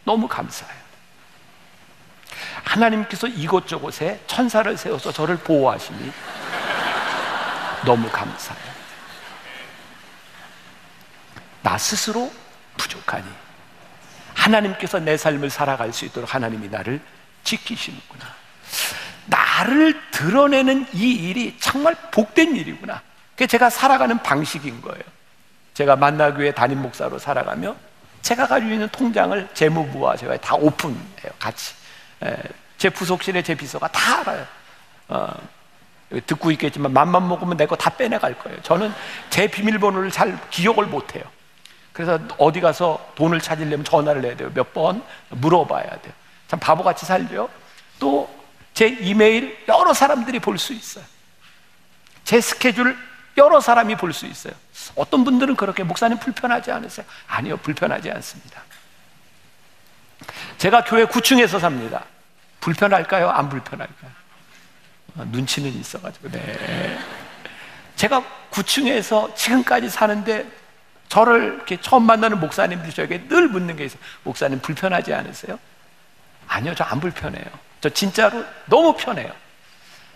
너무 감사해요. 하나님께서 이곳저곳에 천사를 세워서 저를 보호하시니 너무 감사해요. 나 스스로 부족하니 하나님께서 내 삶을 살아갈 수 있도록 하나님이 나를 지키시는구나. 나를 드러내는 이 일이 정말 복된 일이구나. 그게 제가 살아가는 방식인 거예요. 제가 만나교회 담임 목사로 살아가며 제가 가지고 있는 통장을 재무부와 제가 다 오픈해요. 같이. 제 부속실에 제 비서가 다 알아요. 듣고 있겠지만 맘만 먹으면 내 거 다 빼내갈 거예요. 저는 제 비밀번호를 잘 기억을 못해요. 그래서 어디 가서 돈을 찾으려면 전화를 해야 돼요. 몇 번 물어봐야 돼요. 참 바보같이 살죠. 또 제 이메일 여러 사람들이 볼 수 있어요. 제 스케줄 여러 사람이 볼 수 있어요. 어떤 분들은 그렇게, 목사님 불편하지 않으세요? 아니요, 불편하지 않습니다. 제가 교회 9층에서 삽니다. 불편할까요? 안 불편할까요? 눈치는 있어가지고. 네. 제가 9층에서 지금까지 사는데 저를 이렇게 처음 만나는 목사님들이 저에게 늘 묻는 게 있어요. 목사님 불편하지 않으세요? 아니요, 저 안 불편해요. 저 진짜로 너무 편해요.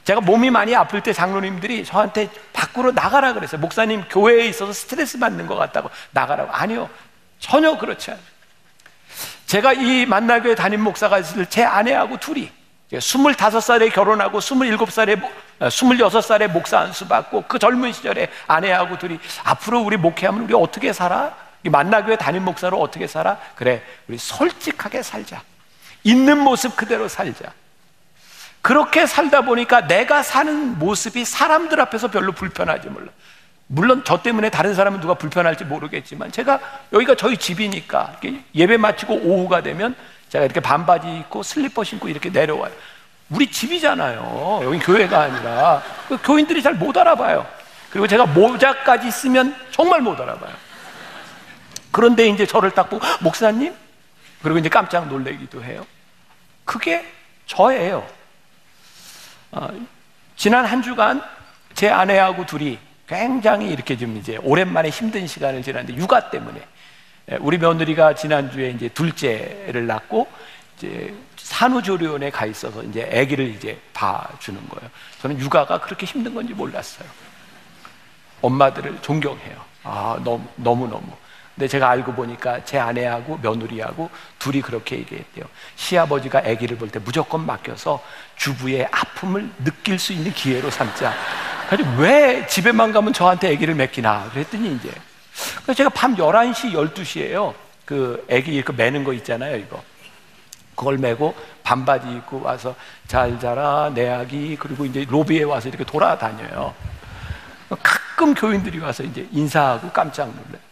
제가 몸이 많이 아플 때 장로님들이 저한테 밖으로 나가라 그랬어요. 목사님 교회에 있어서 스트레스 받는 것 같다고 나가라고. 아니요, 전혀 그렇지 않아요. 제가 이 만나교회 담임 목사가 있을 때 제 아내하고 둘이 25살에 결혼하고 26살에 목사 안수 받고 그 젊은 시절에 아내하고 둘이 앞으로 우리 목회하면 우리 어떻게 살아? 이 만나교회 담임 목사로 어떻게 살아? 그래, 우리 솔직하게 살자. 있는 모습 그대로 살자. 그렇게 살다 보니까 내가 사는 모습이 사람들 앞에서 별로 불편하지 몰라. 물론 저 때문에 다른 사람은 누가 불편할지 모르겠지만, 제가 여기가 저희 집이니까 이렇게 예배 마치고 오후가 되면 제가 이렇게 반바지 입고 슬리퍼 신고 이렇게 내려와요. 우리 집이잖아요. 여기 교회가 아니라. 교인들이 잘 못 알아봐요. 그리고 제가 모자까지 쓰면 정말 못 알아봐요. 그런데 이제 저를 딱 보고 목사님? 그리고 이제 깜짝 놀라기도 해요. 그게 저예요. 지난 한 주간 제 아내하고 둘이 굉장히 이렇게 좀 이제 오랜만에 힘든 시간을 지났는데, 육아 때문에 우리 며느리가 지난주에 이제 둘째를 낳고 이제 산후조리원에 가 있어서 이제 아기를 이제 봐주는 거예요. 저는 육아가 그렇게 힘든 건지 몰랐어요. 엄마들을 존경해요. 너무너무. 근데 제가 알고 보니까 제 아내하고 며느리하고 둘이 그렇게 얘기했대요. 시아버지가 아기를 볼 때 무조건 맡겨서 주부의 아픔을 느낄 수 있는 기회로 삼자. 그래서 왜 집에만 가면 저한테 아기를 맡기나 그랬더니, 이제 그래서 제가 밤 11시, 12시에요 그 아기 이렇게 매는 거 있잖아요, 이거. 그걸 메고 반바지 입고 와서 잘 자라 내 아기, 그리고 이제 로비에 와서 이렇게 돌아다녀요. 가끔 교인들이 와서 이제 인사하고 깜짝 놀라요.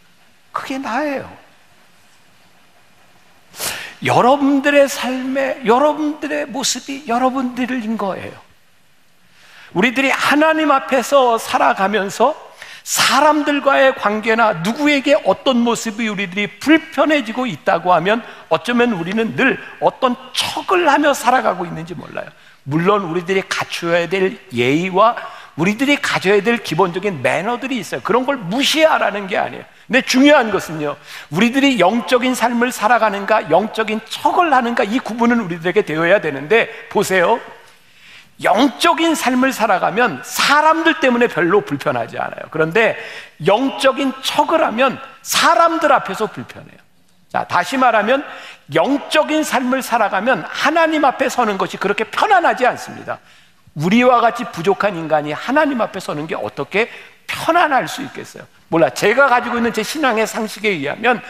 그게 나예요. 여러분들의 삶에 여러분들의 모습이 여러분들인 거예요. 우리들이 하나님 앞에서 살아가면서 사람들과의 관계나 누구에게 어떤 모습이 우리들이 불편해지고 있다고 하면 어쩌면 우리는 늘 어떤 척을 하며 살아가고 있는지 몰라요. 물론 우리들이 갖춰야 될 예의와 우리들이 가져야 될 기본적인 매너들이 있어요. 그런 걸 무시하라는 게 아니에요. 근데 중요한 것은요, 우리들이 영적인 삶을 살아가는가 영적인 척을 하는가, 이 구분은 우리들에게 되어야 되는데, 보세요, 영적인 삶을 살아가면 사람들 때문에 별로 불편하지 않아요. 그런데 영적인 척을 하면 사람들 앞에서 불편해요. 자, 다시 말하면 영적인 삶을 살아가면 하나님 앞에 서는 것이 그렇게 편안하지 않습니다. 우리와 같이 부족한 인간이 하나님 앞에 서는 게 어떻게 편안할 수 있겠어요? 몰라. 제가 가지고 있는 제 신앙의 상식에 의하면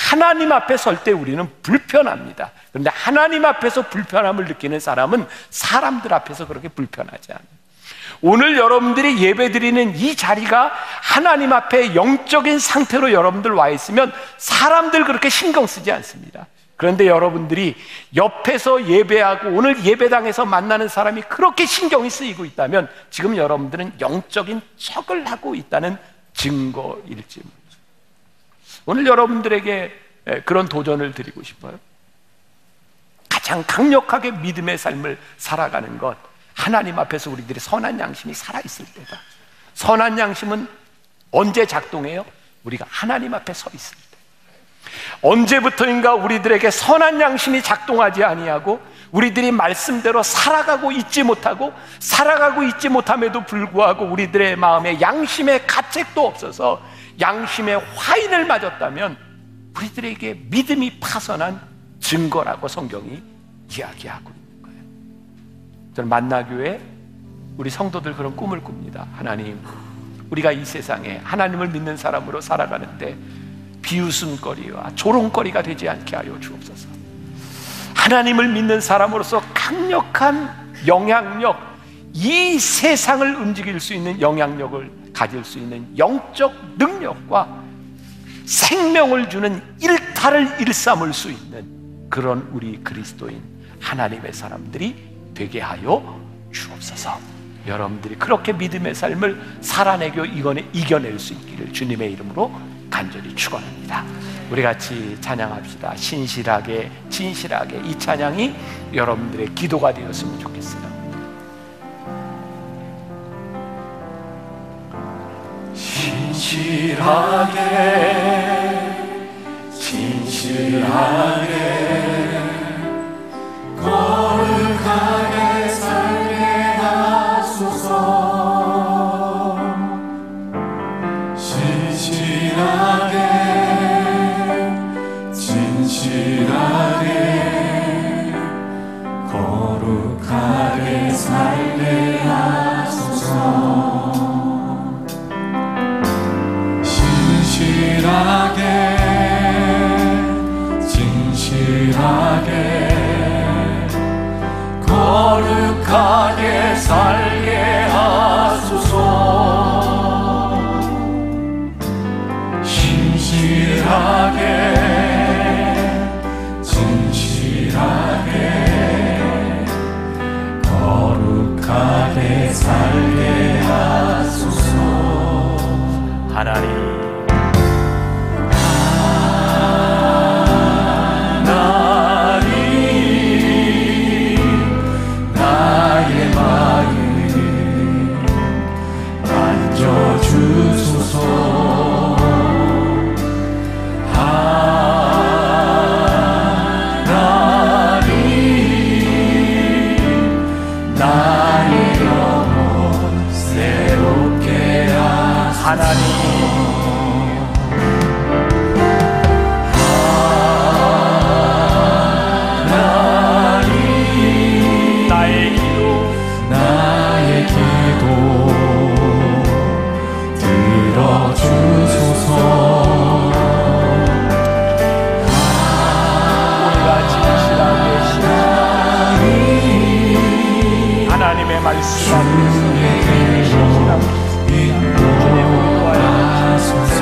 하나님 앞에 설 때 우리는 불편합니다. 그런데 하나님 앞에서 불편함을 느끼는 사람은 사람들 앞에서 그렇게 불편하지 않아요. 오늘 여러분들이 예배드리는 이 자리가 하나님 앞에 영적인 상태로 여러분들 와 있으면 사람들 그렇게 신경 쓰지 않습니다. 그런데 여러분들이 옆에서 예배하고 오늘 예배당에서 만나는 사람이 그렇게 신경이 쓰이고 있다면 지금 여러분들은 영적인 척을 하고 있다는 증거일지 모르죠. 오늘 여러분들에게 그런 도전을 드리고 싶어요. 가장 강력하게 믿음의 삶을 살아가는 것, 하나님 앞에서 우리들의 선한 양심이 살아있을 때다. 선한 양심은 언제 작동해요? 우리가 하나님 앞에 서 있을 때. 언제부터인가 우리들에게 선한 양심이 작동하지 아니하고 우리들이 말씀대로 살아가고 있지 못함에도 불구하고 우리들의 마음에 양심의 가책도 없어서 양심의 화인을 맞았다면 우리들에게 믿음이 파선한 증거라고 성경이 이야기하고 있는 거예요. 저는 만나교회 우리 성도들 그런 꿈을 꿉니다. 하나님, 우리가 이 세상에 하나님을 믿는 사람으로 살아가는데 비웃음거리와 조롱거리가 되지 않게 하여 주옵소서. 하나님을 믿는 사람으로서 강력한 영향력, 이 세상을 움직일 수 있는 영향력을 가질 수 있는 영적 능력과 생명을 주는 일탈을 일삼을 수 있는 그런 우리 그리스도인 하나님의 사람들이 되게 하여 주옵소서. 여러분들이 그렇게 믿음의 삶을 살아내고 이겨낼 수 있기를 주님의 이름으로 간절히 축원합니다. 우리 같이 찬양합시다. 신실하게 진실하게. 이 찬양이 여러분들의 기도가 되었으면 좋겠어요. 신실하게 진실하게 거룩하게 살게 하소서. 신실하게 진실하게 거룩하게 살게 하소서. 진실하게 거룩하게 살게 하소서. 진실하게 거룩하게 살게 하소서. 하나님, 나의 마음 만져주소서. 하나님, 나의 영혼 새롭게 하소서. 하나님, 나의 기도 들어주소서. 우리가 진실하게 하나님의 말씀 앞에서 신실하게 인도하소서.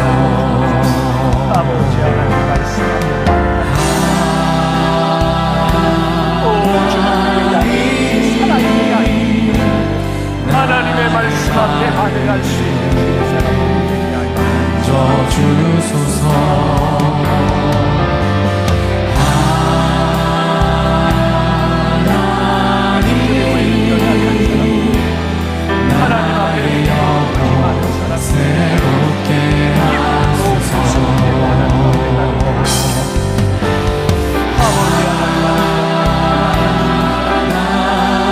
아버지 하나님 말씀 하나님의 말씀 앞에 반응할 수 있는 주소서. 하나님 앞에 새롭게 하소서. 아버지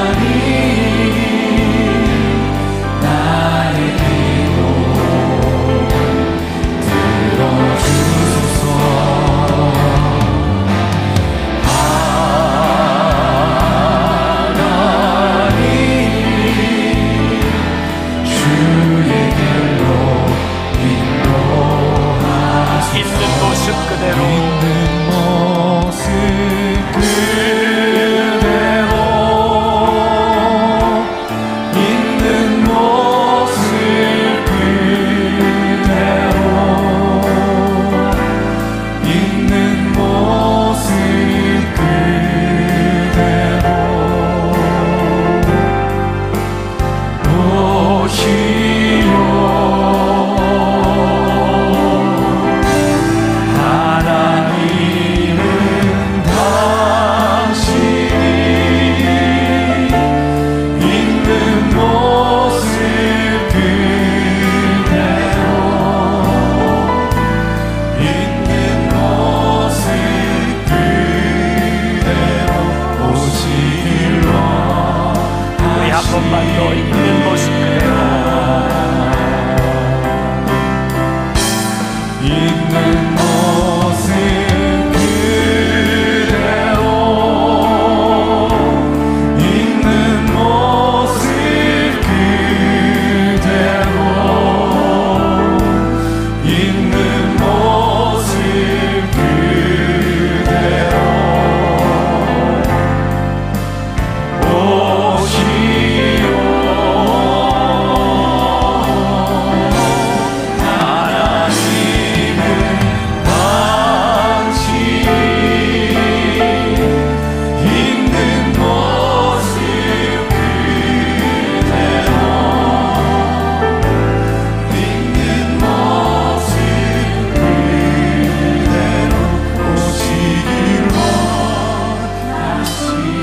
하나님 나의 기도 들어주소서. 주의 길로 인도하소서. 있는 모습 그대로 있는 모습 그대로 있는 모습 그대로 있는 모습 그대로 오시오. 하나님은 당신이 있는 모습 그대로 있는 모습 그대로 오시길 우리 한 번만 더 있는 모습 그대로 있는 모습 그대로 있는 모습 그대로 있는 모습 그대로 오시오. 하나님은 당신이 있는 모습 그대로 있는 모습 그대로 오시길 원하시니.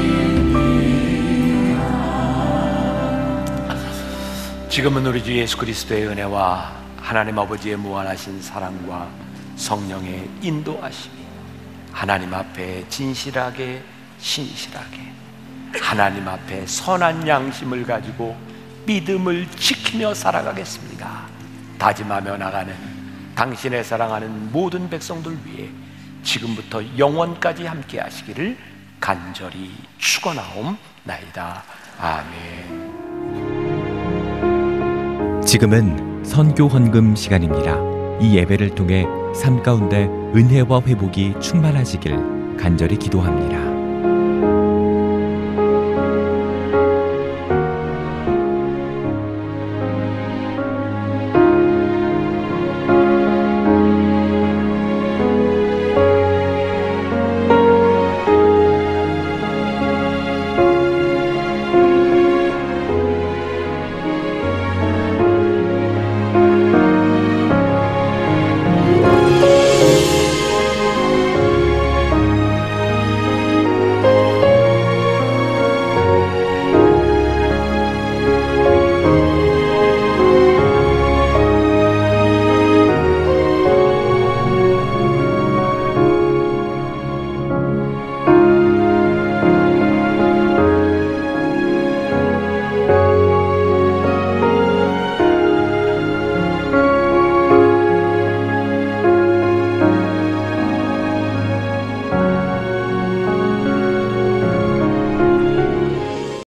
지금은 우리 주 예수 그리스도의 은혜와 하나님 아버지의 무한하신 사랑과 성령의 인도하심이 하나님 앞에 진실하게 신실하게 하나님 앞에 선한 양심을 가지고 믿음을 지키며 살아가겠습니다. 다짐하며 나가는 당신의 사랑하는 모든 백성들 위해 지금부터 영원까지 함께 하시기를 간절히 축원하옵나이다. 아멘. 지금은 선교 헌금 시간입니다. 이 예배를 통해 삶 가운데 은혜와 회복이 충만하시길 간절히 기도합니다.